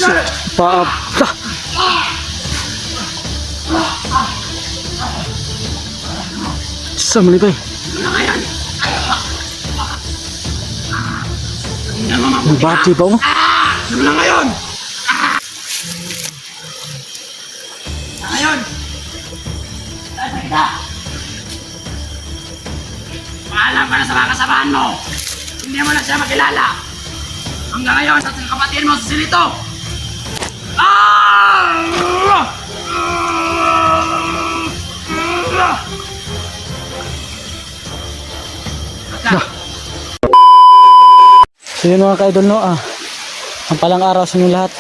Pa. Sa malipay. Ang bati ba mo? Simula ngayon! Ngayon! Paalam ka na sa mga kasamahan mo! Hindi mo na siya makilala! Hanggang ngayon, sa kapatid mo, si Silito! So yun mga ka-idol, no, ang palang araw sa inyong lahat.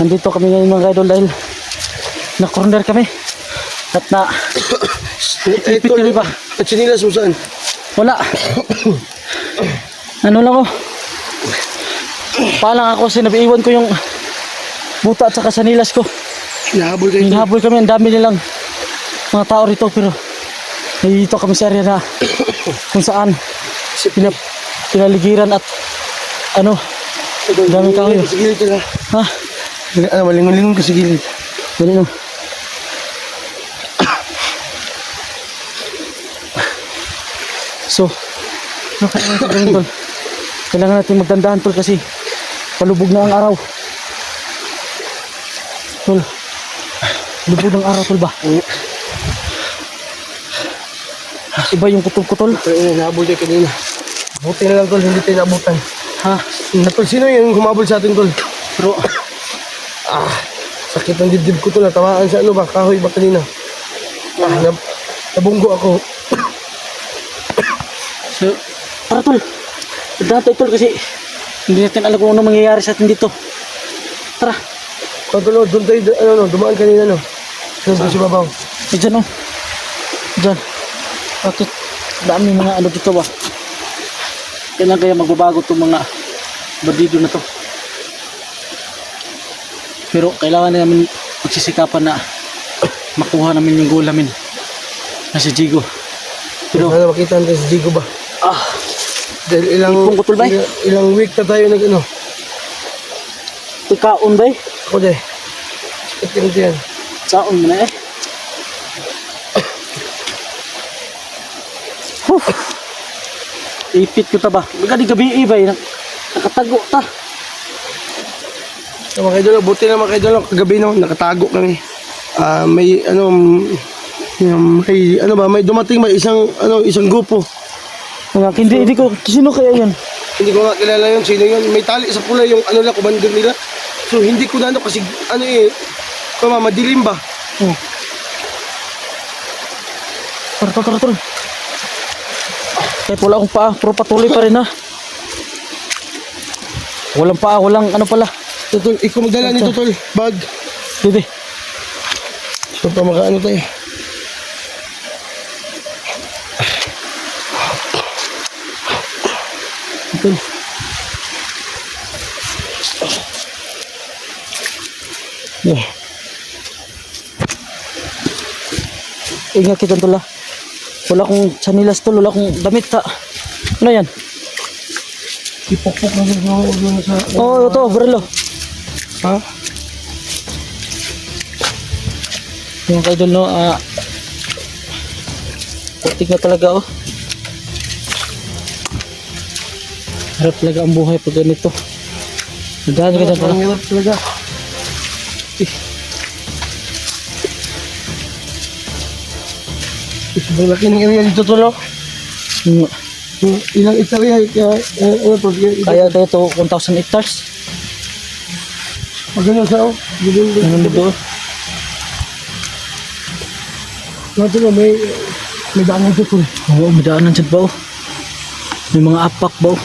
Nandito kami ngayon mga ka-idol dahil na-corner kami at na ipit kami pa. At sinilas mo saan? Wala. Ano lang ko, palang ako kasi nabiiwan ko yung buta at saka sanilas ko. Hinahabol kayo. Hinahabol kami, ang dami nilang mga tao rito, pero dito kami sa area na kung saan pinaligiran at ano, dami kahoy. Sa gilid ka na. Ha? Ano, malingon-lingon ka sa gilid. Dali lang. So, kailangan natin magdandahan tol kasi palubog na ang araw. Tol, lubog ng araw tol ba? Iba yung kutol-kutol. Hinahabol kayo kanina. Buti na lang tol, hindi tayo naabutan. Ha? Tol, sino yung humabol sa atin tol? Pero, Sakit ng dibdib ko tol, natamaan sa ano ba? Kahoy ba kanina? Nabunggo ako. so, para tol, dati tol kasi hindi natin alam kung ano mangyayari sa atin dito. Tara. Tol, doon tayo, dumaan kanina no? Doon si Babaw. Diyan oh. Diyan. Bakit? Dami mga ano dito ba? Kailan kaya magbabago itong mga bandido na to? Pero kailangan namin magsisikapan na makuha namin yung goal namin na si Jigo. Pero ano, makita natin si Jigo ba? Dahil ilang week na tayo nag ano. ikaon ba eh? Ako deh. Sakit ka nito yan. Saon mo na eh. Ipit ko ta ba? Magani gabi ba eh. Nakatago ta. So, mga idol, buti na mga idol, kagabi no, nakatago kami. May may dumating, may isang grupo. Hindi ko, sino kaya yan? Hindi ko nga kilala yun, sino yun. May tali sa pula yung commander nila. So hindi ko na kasi madilim ba? Tara. Kahit wala akong paa, pero patuloy pa rin ha. Walang paa, walang ano pala. Tol, ikaw magdala nito tol, bag. Sige. So pa makaano tayo. Tol. Yeah. Ingat kita tol ha. Wala akong sanilas tol, wala akong damit ha. Ano yan? Ipokpok na sa... Oo, ito, barilo. Ha? Yung kaidol no, putik na talaga oh. Harap talaga ang buhay pag ganito. Nagdaan ka dyan pala. Ang hirap talaga. Sobrang laki ng area dito tol. Ilang hektarya Kaya tayo to 1,000 hectares. Maganda siya oh. Ganun dito. Nato na may daanan dito tol. Oo, may daanan dyan ba oh. May mga apak ba oh.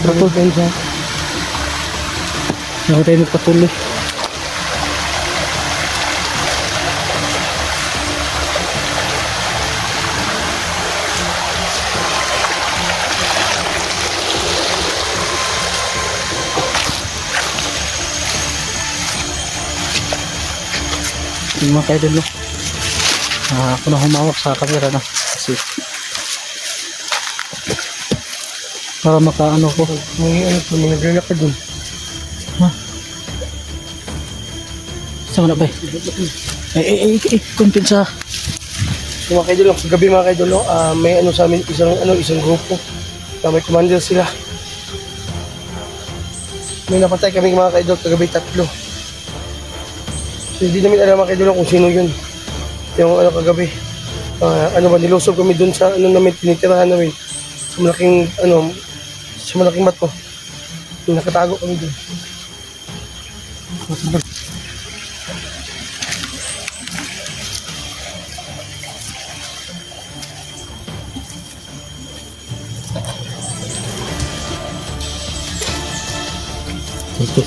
Tol kayo siya. Ako tayo magpatuloy. Yung mga kaidol no, ako na humawak sa camera no kasi Para makaano ko. May ano pa, may naglalakad dun. Saan na ba? Kumpensa. Yung mga kaidol, kagabi mga kaidol, may ano sa amin, isang grupo. May commander sila. May napatay kami mga kaidol, kagabi 3. So, hindi namin alam mga kaidol kung sino yun. Yung ano kagabi. Nilusob kami dun sa ano namin, tinitirahan namin. Sa malaking bato. Nakatago kami dun.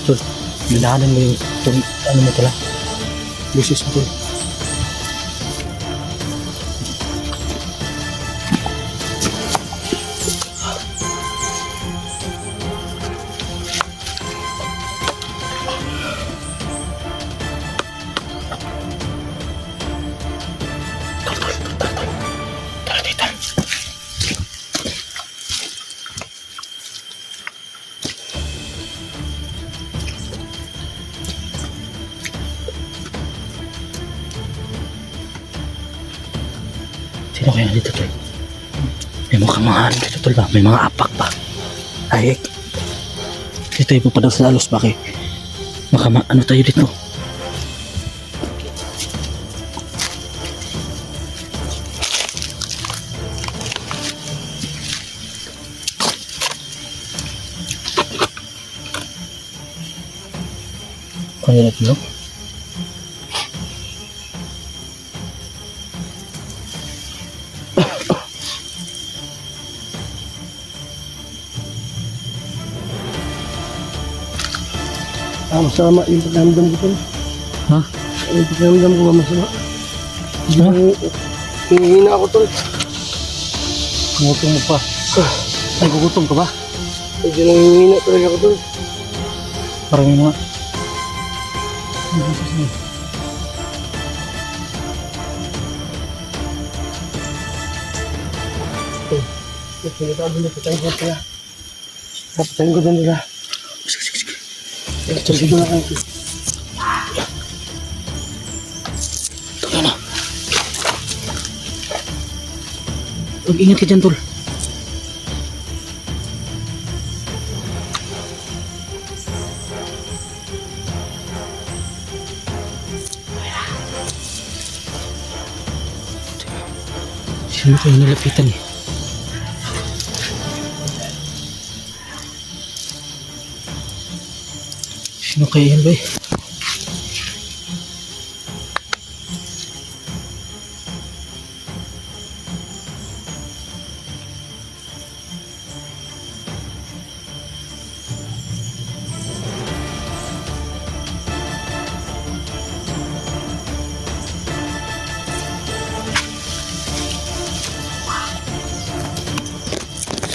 Tol. Nilahanan mo yung ano mo pala. Busis mo tol. Sino kaya dito tol? May mukhang mga ano dito tol ba? May mga apak pa. Ay, dito tayo pupadal sa alos bakit? Baka ano tayo dito? Kaya natin no? Masama yung pagkamdam ko tol. Ha? Yung pagkamdam ko masama. Ha? Hihina ako tol. Gutom mo pa. Ay, gugutom ka ba? Medyo nanghihina talaga ako tol. Parang yun nga. Pinatago na patayin ko pala. Patayin ko din nila. Sige. Sige na kayo. Tangin na. Mag-ingat ka dyan tol. Sino kayo nilapitan eh? Sino kaya yan ba eh?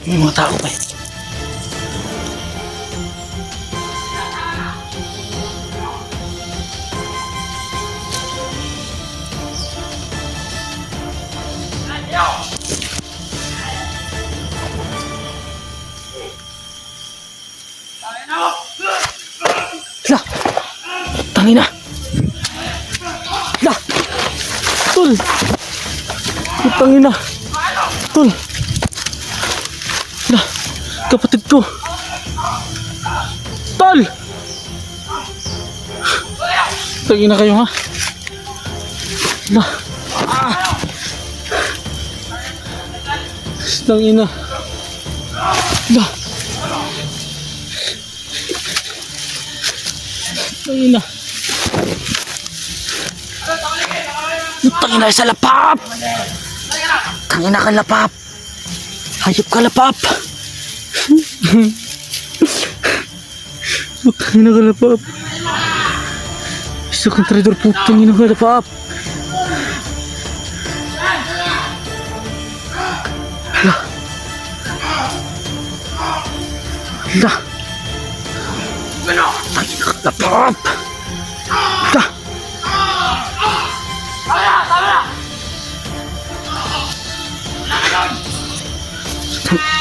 May mga tao pa eh. Lah! Tangina! Lah! Tol! Tangina! Tol! Lah! Kapatid ko! Tol! Tangina kayo ha? Lah! Tangina! Lah! Tangina! Tangina sa lapap! Tangina ka lapap! Hayop ka lapap! Tangina ka lapap! Isa kang traidor po! Tangina ka lapap! Hala! Hala! Tangina ka lapap! Hala!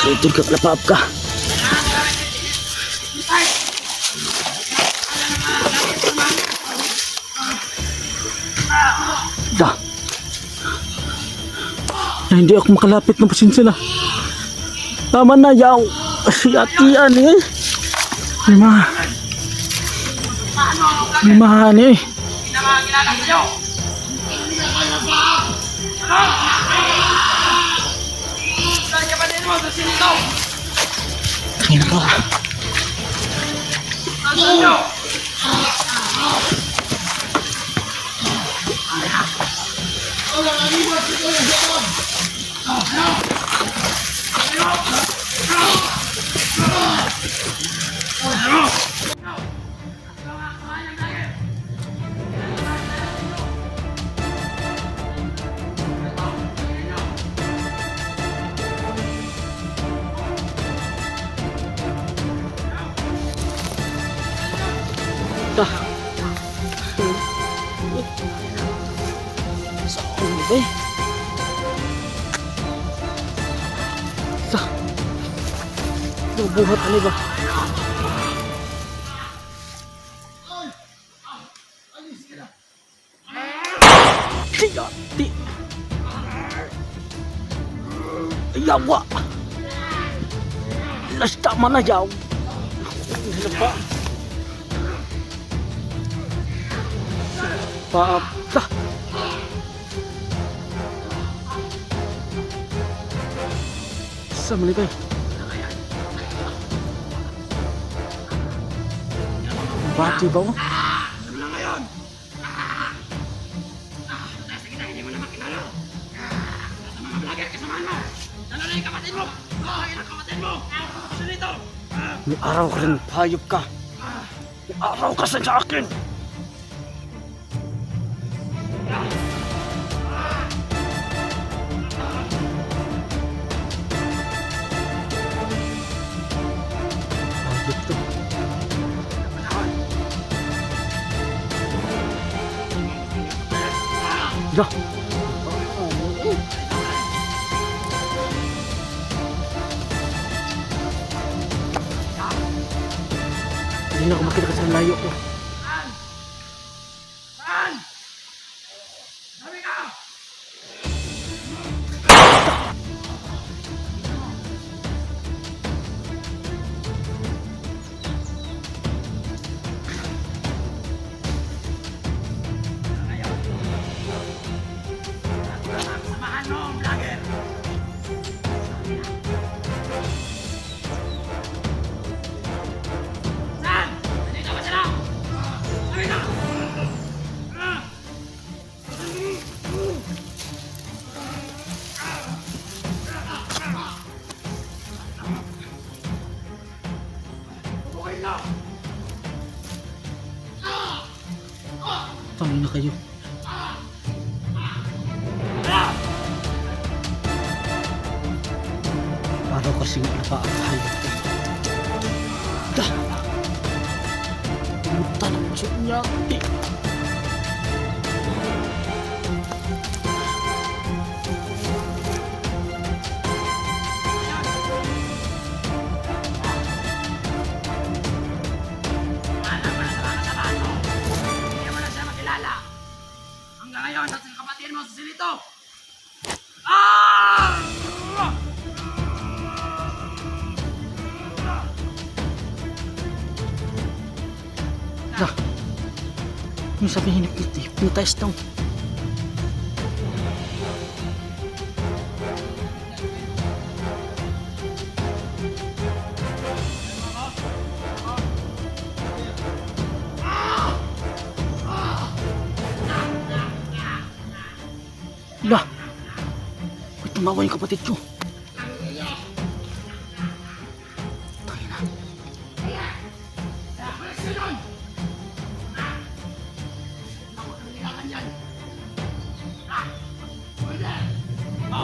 Traitor ka, lapap ka. Na hindi ako makalapit ng pasensya na. Tama na, yaw. Si atian eh. Limahan eh. Ay nako. Dah. Saan ba eh? Dah. Bubuhat ano ba? Di. Yawa. Lasta mana yaw. Ano ba? Paap. Dah. Sa malibay. Bati ba mo? May araw ka rin, hayop ka. May araw ka sa akin. Hayop to. Dah. Hindi na ako makita kasi ang layo ko. Tangin na kayo. Araw kasing napaapahay ito. Dah! Pumunta ng tiyok niya. Ngayon, sa kapatid mo sa silito! Ah! Dah! Yung sabihin hypnotize daw. Lah, may tumawa yung kapatid ko. Tayo na.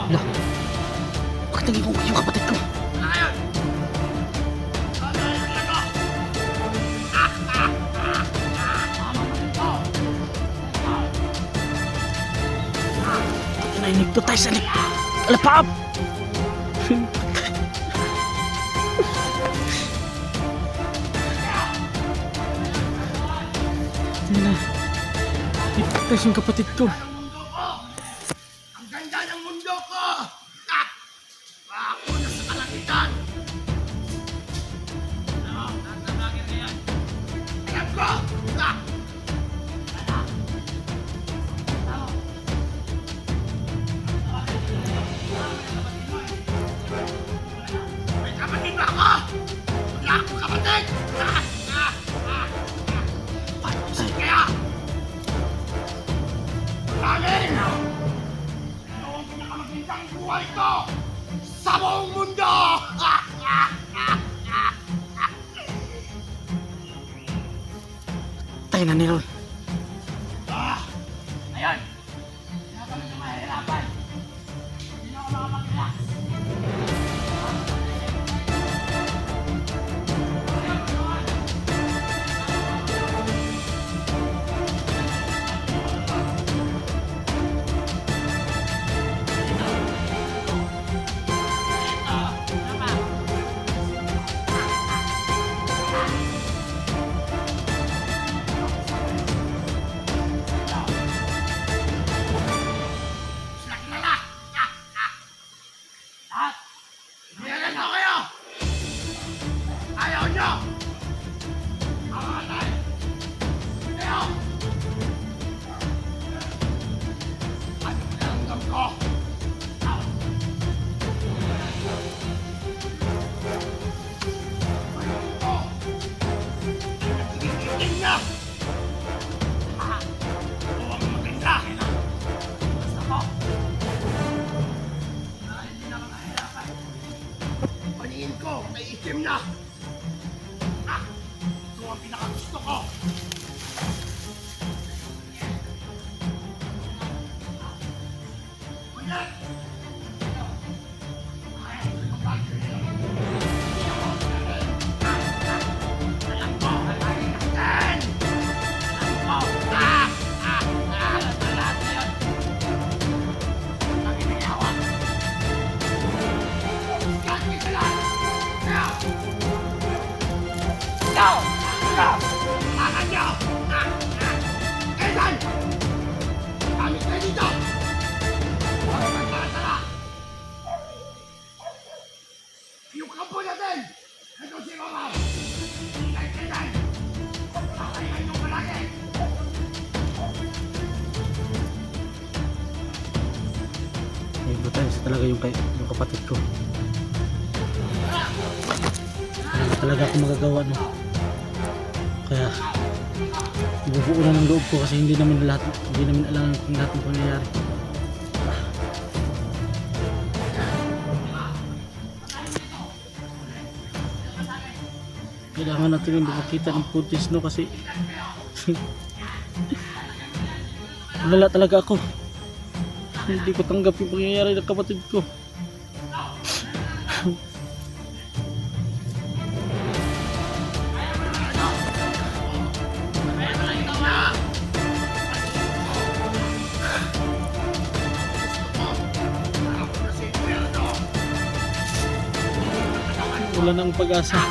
Lah, bakit naging kong yung kapatid ko? Nainig to tayo sa alapap! Tingnan na. Ipagtas yung kapatid ko. Ang ganda ng mundo ko! Patay. Kaya! Amin! Ito ang pinakamagandang buhay ko sa buong mundo! Patay na ni Ron. Ayan! Kaya kami na mahirapan. Hindi na ako makapag-relax. Lahat! Binalan ko kayo! Ayaw nyo! Mamatay! Kayo! Ano naramdam ko? Ayaw ko! Iitin niya! Ito ang maganda! Basta ko! Hindi na mahirapan. Paningin ko, may itim na. Ito ang pinakagusto ko. Ulit! Alam ko, kalahin natin! Alam ko! Lahat na yun! Ang inayawa! No! No! Tahan niyo! Kailan? Kami kayo dito! Huwag magtatara! Yung kampo natin! Ito si Mama! Kailan? Kakayahan yung malaki! May brutales talaga yung kapatid ko. Wala talaga ako magagawa, no? Kaya ibubuo na ng loob ko kasi hindi namin alam kung lahat ng pangyayari. Kailangan natin yung makita ng footage, no? Kasi wala talaga ako. Hindi ko tanggap yung pangyayari ng kapatid ko. Wala nang pag-asa.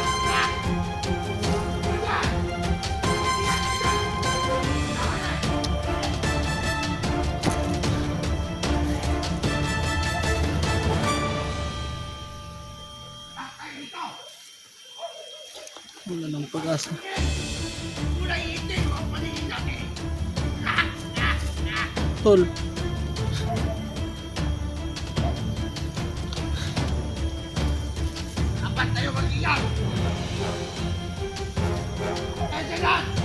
Wala nang pag-asa. Kulay itim ang paningin natin! Tol, Dapat tayo mag-iyak! Kaya dyan!